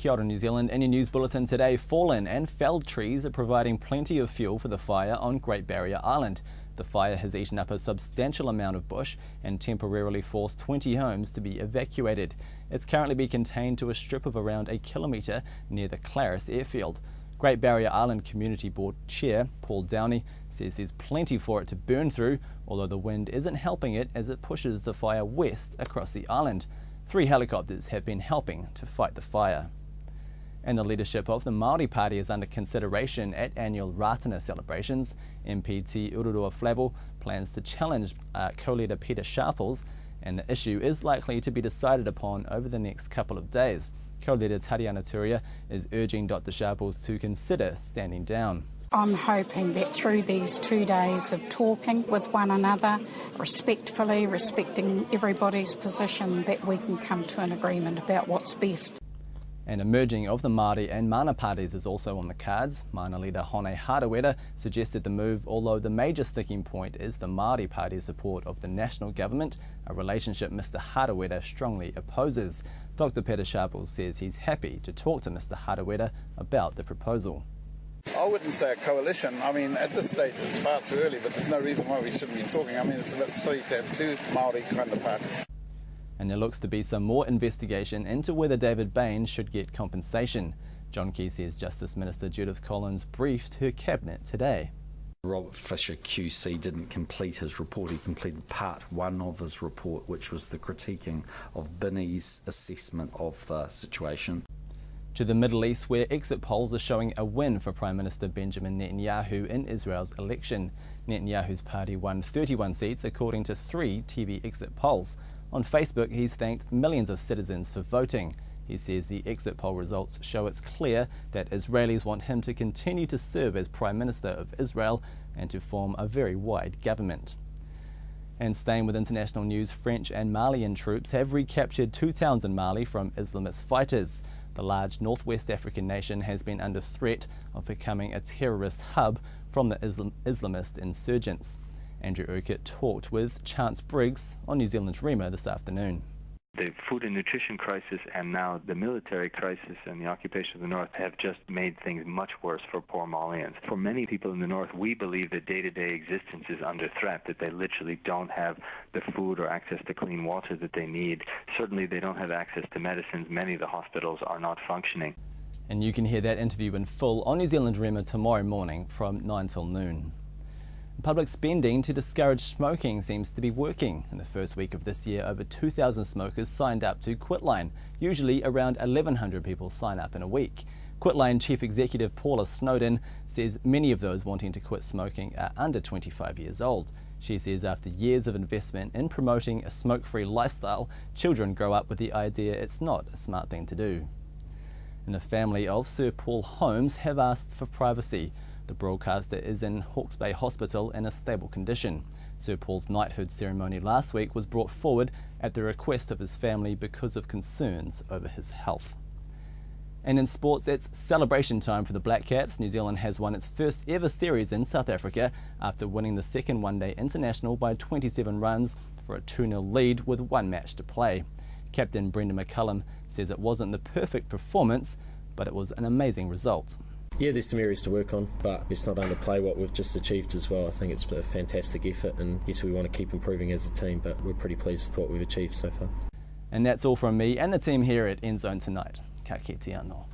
Kia ora New Zealand. In your news bulletin today, fallen and felled trees are providing plenty of fuel for the fire on Great Barrier Island. The fire has eaten up a substantial amount of bush and temporarily forced 20 homes to be evacuated. It's currently being contained to a strip of around a kilometre near the Claris airfield. Great Barrier Island Community Board Chair Paul Downey says there's plenty for it to burn through, although the wind isn't helping it as it pushes the fire west across the island. 3 helicopters have been helping to fight the fire. And the leadership of the Maori Party is under consideration at annual Ratana celebrations. MP Te Ururua Flavel plans to challenge co-leader Peter Sharples, and the issue is likely to be decided upon over the next couple of days. Co-leader Tariana Turia is urging Dr. Sharples to consider standing down. I'm hoping that through these 2 days of talking with one another, respectfully, respecting everybody's position, that we can come to an agreement about what's best. And a merging of the Māori and Mana parties is also on the cards. Mana leader Hone Harawira suggested the move, although the major sticking point is the Māori Party's support of the national government, a relationship Mr Harawira strongly opposes. Dr Peter Sharples says he's happy to talk to Mr Harawira about the proposal. I wouldn't say a coalition. I mean, at this stage it's far too early, but there's no reason why we shouldn't be talking. I mean, it's a bit silly to have 2 Māori kind of parties. And there looks to be some more investigation into whether David Bain should get compensation. John Key says Justice Minister Judith Collins briefed her cabinet today. Robert Fisher QC didn't complete his report. He completed part 1 of his report, which was the critiquing of Binny's assessment of the situation. To the Middle East, where exit polls are showing a win for Prime Minister Benjamin Netanyahu in Israel's election. Netanyahu's party won 31 seats according to 3 TV exit polls. On Facebook, he's thanked millions of citizens for voting. He says the exit poll results show it's clear that Israelis want him to continue to serve as Prime Minister of Israel and to form a very wide government. And staying with international news, French and Malian troops have recaptured 2 towns in Mali from Islamist fighters. The large northwest African nation has been under threat of becoming a terrorist hub from the Islamist insurgents. Andrew Urquhart talked with Chance Briggs on New Zealand's Rima this afternoon. The food and nutrition crisis and now the military crisis and the occupation of the North have just made things much worse for poor Malians. For many people in the North, we believe that day-to-day existence is under threat, that they literally don't have the food or access to clean water that they need. Certainly they don't have access to medicines. Many of the hospitals are not functioning. And you can hear that interview in full on New Zealand's Rima tomorrow morning from 9 till noon. Public spending to discourage smoking seems to be working. In the first week of this year, over 2,000 smokers signed up to Quitline. Usually around 1,100 people sign up in a week. Quitline Chief Executive Paula Snowden says many of those wanting to quit smoking are under 25 years old. She says after years of investment in promoting a smoke-free lifestyle, children grow up with the idea it's not a smart thing to do. And the family of Sir Paul Holmes have asked for privacy. The broadcaster is in Hawke's Bay Hospital in a stable condition. Sir Paul's knighthood ceremony last week was brought forward at the request of his family because of concerns over his health. And in sports, it's celebration time for the Blackcaps. New Zealand has won its first ever series in South Africa after winning the second one-day international by 27 runs for a 2-0 lead with 1 match to play. Captain Brendan McCullum says it wasn't the perfect performance, but it was an amazing result. Yeah, there's some areas to work on, but let's not underplay what we've just achieved as well. I think it's a fantastic effort, and yes, we want to keep improving as a team, but we're pretty pleased with what we've achieved so far. And that's all from me and the team here at End Zone tonight. Ka kite anō.